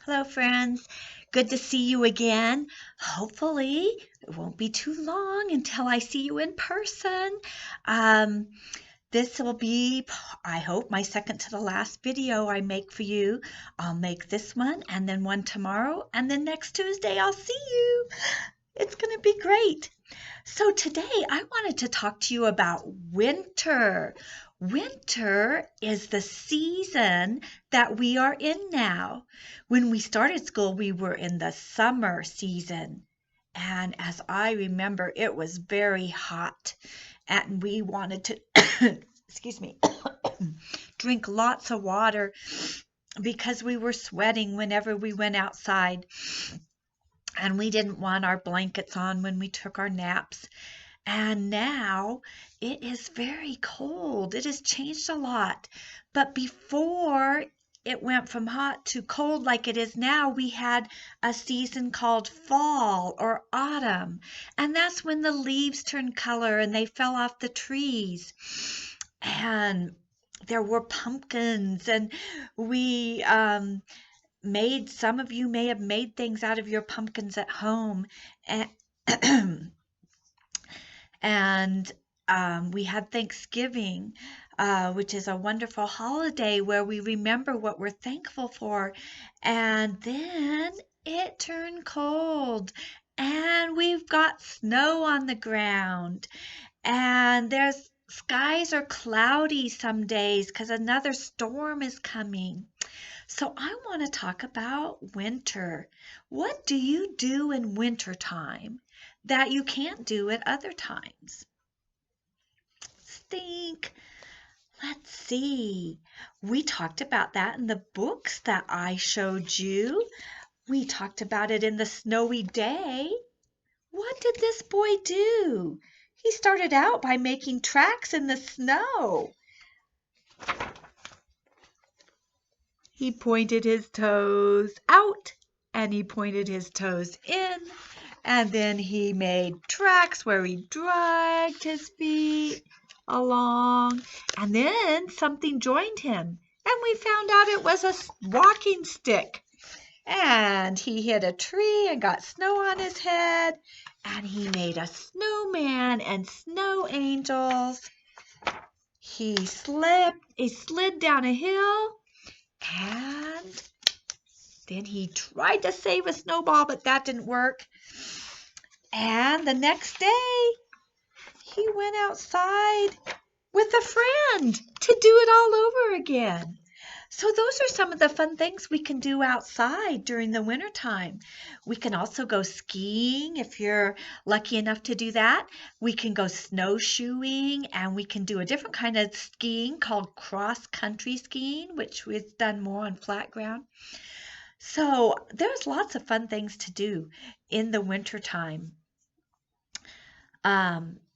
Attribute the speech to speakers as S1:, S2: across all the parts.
S1: Hello, friends. Good to see you again. Hopefully, it won't be too long until I see you in person. Um, this will be, I hope, my second to the last video I make for you. I'll make this one and then one tomorrow, and then next Tuesday I'll see you. It's going to be great. So today I wanted to talk to you about winter. Winter is the season that we are in now. When we started school, we were in the summer season. And as I remember, it was very hot. And we wanted to, excuse me, drink lots of water because we were sweating whenever we went outside. And we didn't want our blankets on when we took our naps. And now it is very cold. It has changed a lot. But before it went from hot to cold like it is now, we had a season called fall or autumn. And that's when the leaves turned color and they fell off the trees. And there were pumpkins, and we some of you may have made things out of your pumpkins at home. And And we had Thanksgiving, which is a wonderful holiday where we remember what we're thankful for. And then it turned cold, and we've got snow on the ground. And there's skies are cloudy some days because another storm is coming. So I want to talk about winter. What do you do in winter time that you can't do at other times? Think. Let's see. We talked about that in the books that I showed you. We talked about it in the snowy day. What did this boy do? He started out by making tracks in the snow. He pointed his toes out and he pointed his toes in, and then he made tracks where he dragged his feet along, and then something joined him, and we found out it was a walking stick. And he hit a tree and got snow on his head, and he made a snowman and snow angels. He slid down a hill, and then he tried to save a snowball, but that didn't work. And the next day, he went outside with a friend to do it all over again. So those are some of the fun things we can do outside during the wintertime. We can also go skiing if you're lucky enough to do that. We can go snowshoeing, and we can do a different kind of skiing called cross-country skiing, which we've done more on flat ground. So there's lots of fun things to do in the wintertime.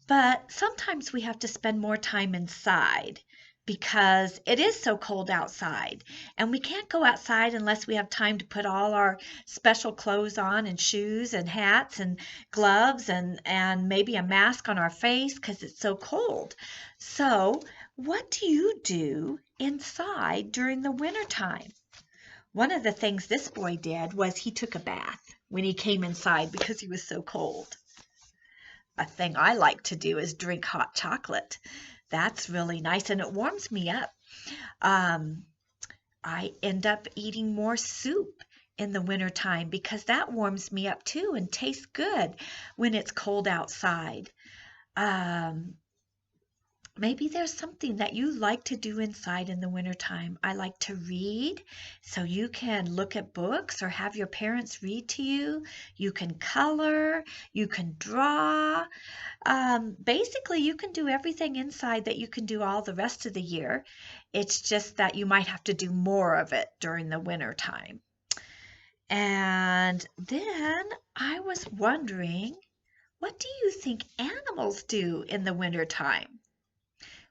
S1: But sometimes we have to spend more time inside because it is so cold outside. And we can't go outside unless we have time to put all our special clothes on and shoes and hats and gloves and maybe a mask on our face because it's so cold. So what do you do inside during the wintertime? One of the things this boy did was he took a bath when he came inside because he was so cold. A thing I like to do is drink hot chocolate. That's really nice and it warms me up. Um, I end up eating more soup in the wintertime because that warms me up too and tastes good when it's cold outside. Um, Maybe there's something that you like to do inside in the wintertime. I like to read, so you can look at books or have your parents read to you. You can color, you can draw. Basically, you can do everything inside that you can do all the rest of the year. It's just that you might have to do more of it during the wintertime. And then I was wondering, what do you think animals do in the wintertime?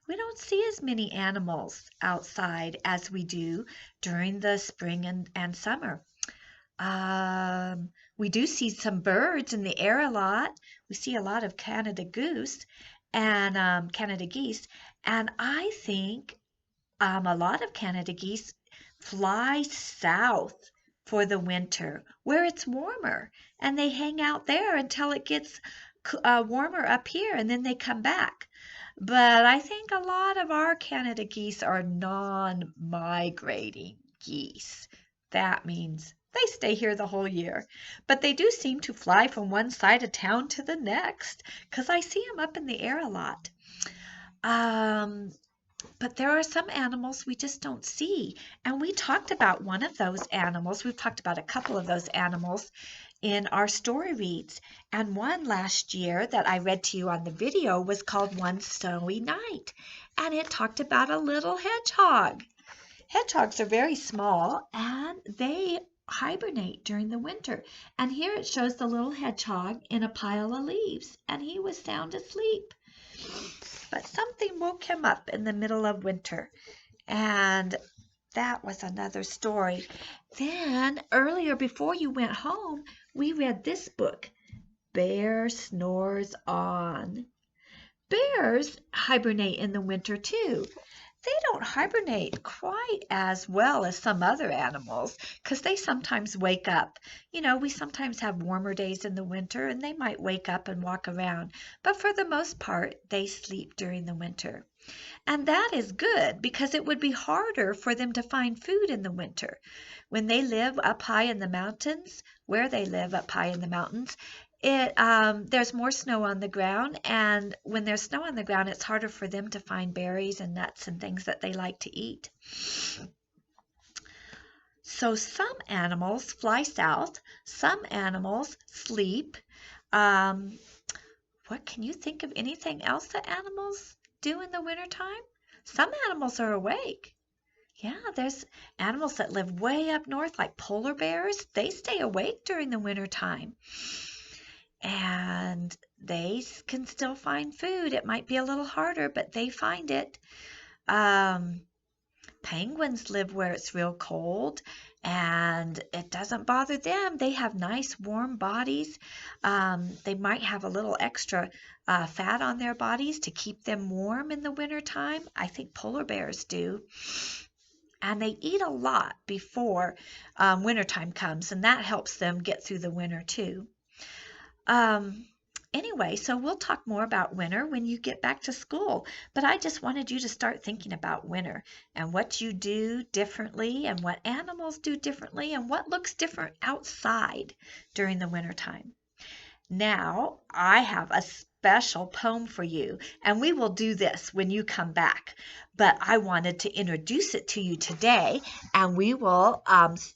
S1: We don't see as many animals outside as we do during the spring and summer. We do see some birds in the air a lot. We see a lot of Canada goose and Canada geese. And I think a lot of Canada geese fly south for the winter where it's warmer, and they hang out there until it gets warmer up here, and then they come back. But I think a lot of our Canada geese are non-migrating geese. That means they stay here the whole year. But they do seem to fly from one side of town to the next, 'cause I see them up in the air a lot. Um, but there are some animals we just don't see. And we talked about one of those animals. We've talked about a couple of those animals in our story reads. And one last year that I read to you on the video was called One Snowy Night. And it talked about a little hedgehog. Hedgehogs are very small and they hibernate during the winter. And here it shows the little hedgehog in a pile of leaves, and he was sound asleep. But something woke him up in the middle of winter, and that was another story. Then earlier before you went home, we read this book, Bear Snores On. Bears hibernate in the winter too. They don't hibernate quite as well as some other animals because they sometimes wake up. You know, we sometimes have warmer days in the winter and they might wake up and walk around, but for the most part, they sleep during the winter. And that is good because it would be harder for them to find food in the winter. When they live up high in the mountains, where they live up high in the mountains, there's more snow on the ground, and when there's snow on the ground, it's harder for them to find berries and nuts and things that they like to eat. So some animals fly south, some animals sleep. What can you think of anything else that animals do in the wintertime? Some animals are awake. Yeah, there's animals that live way up north, like polar bears. They stay awake during the wintertime. And they can still find food. It might be a little harder, but they find it. Penguins live where it's real cold, and it doesn't bother them. They have nice warm bodies. They might have a little extra fat on their bodies to keep them warm in the wintertime. I think polar bears do. And they eat a lot before wintertime comes, and that helps them get through the winter too. Anyway, so we'll talk more about winter when you get back to school, but I just wanted you to start thinking about winter and what you do differently and what animals do differently and what looks different outside during the wintertime. Now, I have a special poem for you, and we will do this when you come back. But I wanted to introduce it to you today, and we will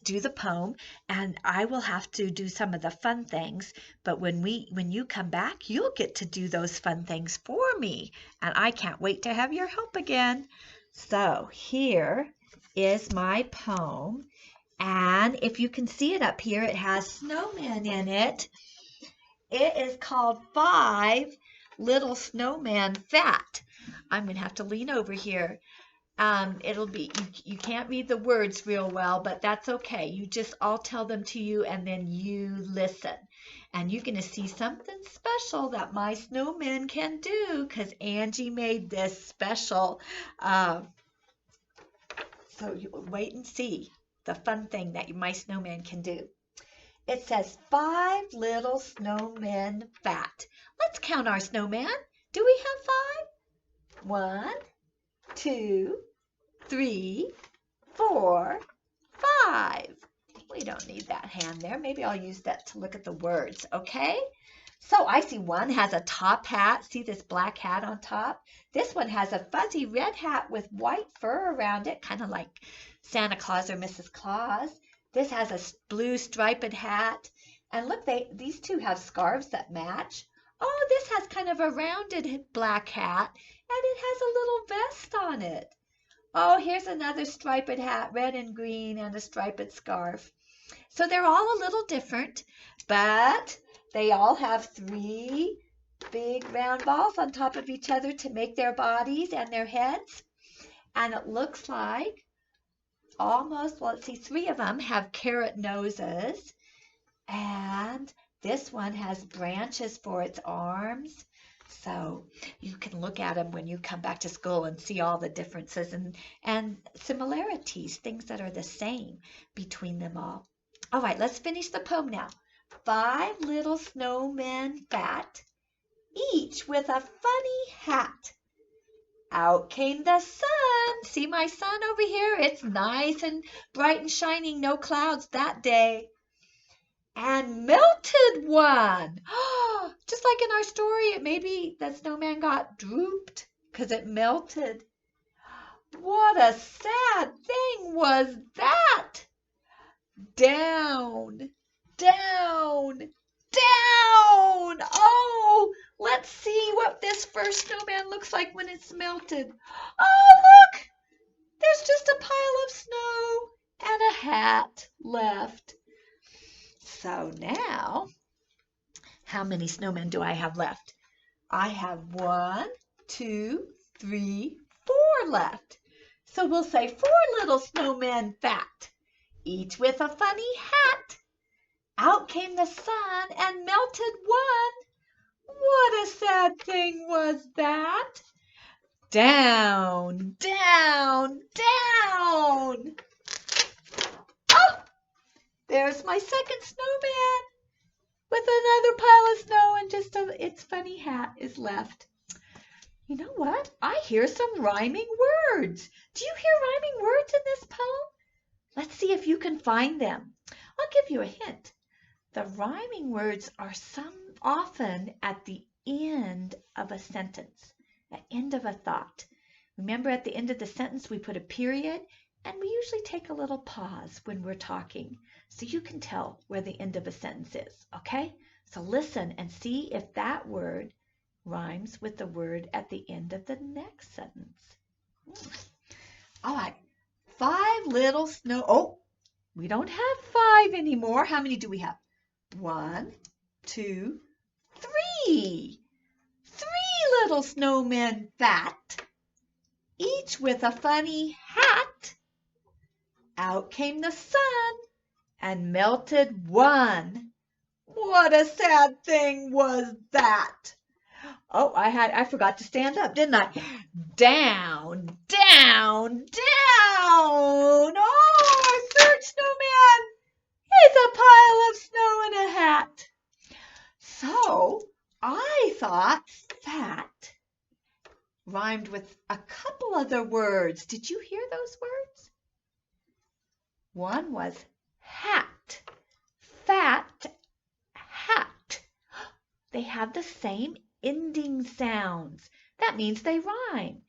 S1: do the poem, and I will have to do some of the fun things. But when you come back, you'll get to do those fun things for me, and I can't wait to have your help again. So here is my poem, and if you can see it up here, it has snowmen in it. It is called 5 Little Snowman Fat. I'm going to have to lean over here. It'll be, you can't read the words real well, but that's okay. I'll tell them to you and then you listen. And you're going to see something special that my snowmen can do because Angie made this special. So you wait and see the fun thing that my snowman can do. It says 5 little snowmen fat. Let's count our snowman. Do we have 5? 1, 2, 3, 4, 5. We don't need that hand there. Maybe I'll use that to look at the words, okay? So I see one has a top hat. See this black hat on top? This one has a fuzzy red hat with white fur around it, kind of like Santa Claus or Mrs. Claus. This has a blue striped hat. And look, these two have scarves that match. Oh, this has kind of a rounded black hat, and it has a little vest on it. Oh, here's another striped hat, red and green, and a striped scarf. So they're all a little different, but they all have 3 big round balls on top of each other to make their bodies and their heads. And it looks like almost, well, let's see, 3 of them have carrot noses, and this one has branches for its arms. So you can look at them when you come back to school and see all the differences and similarities, things that are the same between them all. All right, let's finish the poem now. 5 little snowmen fat, each with a funny hat. Out came the sun. See my sun over here? It's nice and bright and shining, no clouds that day. And melted one. Just like in our story, maybe the snowman got drooped because it melted. What a sad thing was that? Down, down, down. Oh, let's see what this first snowman looks like when it's melted. Oh, look, there's just a pile of snow and a hat left. So now, how many snowmen do I have left? I have 1, 2, 3, 4 left. So we'll say 4 little snowmen fat, each with a funny hat. Out came the sun and melted one. What a sad thing was that? Down, down, down. Oh, there's my second snowman with another pile of snow and just its funny hat is left. You know what? I hear some rhyming words. Do you hear rhyming words in this poem? Let's see if you can find them. I'll give you a hint. The rhyming words are often at the end of a sentence, the end of a thought. Remember, at the end of the sentence, we put a period, and we usually take a little pause when we're talking, so you can tell where the end of a sentence is, okay? So listen and see if that word rhymes with the word at the end of the next sentence. All right, 5 little snow. Oh, we don't have 5 anymore. How many do we have? 1, 2, 3. 3 little snowmen fat, each with a funny hat. Out came the sun and melted one. What a sad thing was that? Oh, I forgot to stand up, didn't I? Down, down, down. Oh, our third snowman is a pile of snow and a hat. So I thought fat rhymed with a couple other words. Did you hear those words? One was hat, fat, hat. They have the same ending sounds. That means they rhyme.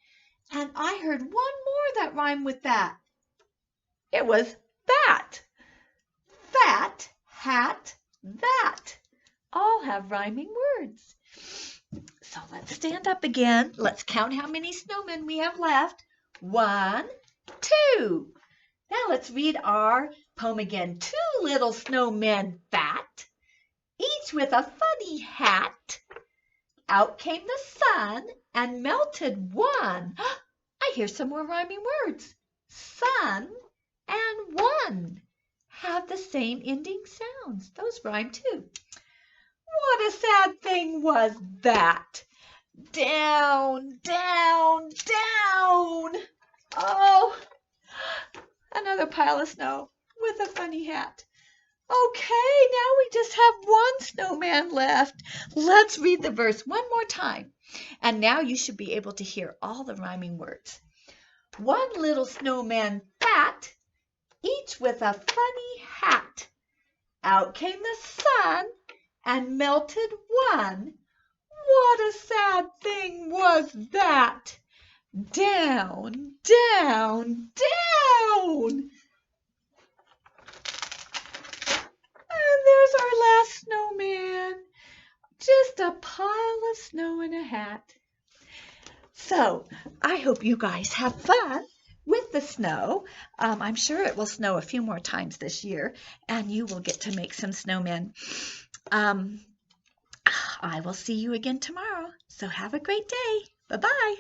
S1: And I heard one more that rhymed with that. It was that. Fat, hat, that. All have rhyming words. So let's stand up again. Let's count how many snowmen we have left. 1, 2. Now let's read our poem again. 2 little snowmen fat, each with a funny hat. Out came the sun and melted one. I hear some more rhyming words. Sun and one have the same ending sounds. Those rhyme too. What a sad thing was that? Down, down, down. Oh, another pile of snow with a funny hat. Okay, now we just have 1 snowman left. Let's read the verse one more time. And now you should be able to hear all the rhyming words. 1 little snowman fat, each with a funny hat. Out came the sun and melted one. What a sad thing was that? Down, down, down. And there's our last snowman. Just a pile of snow and a hat. So I hope you guys have fun with the snow. I'm sure it will snow a few more times this year, and you will get to make some snowmen. I will see you again tomorrow. So have a great day. Bye-bye.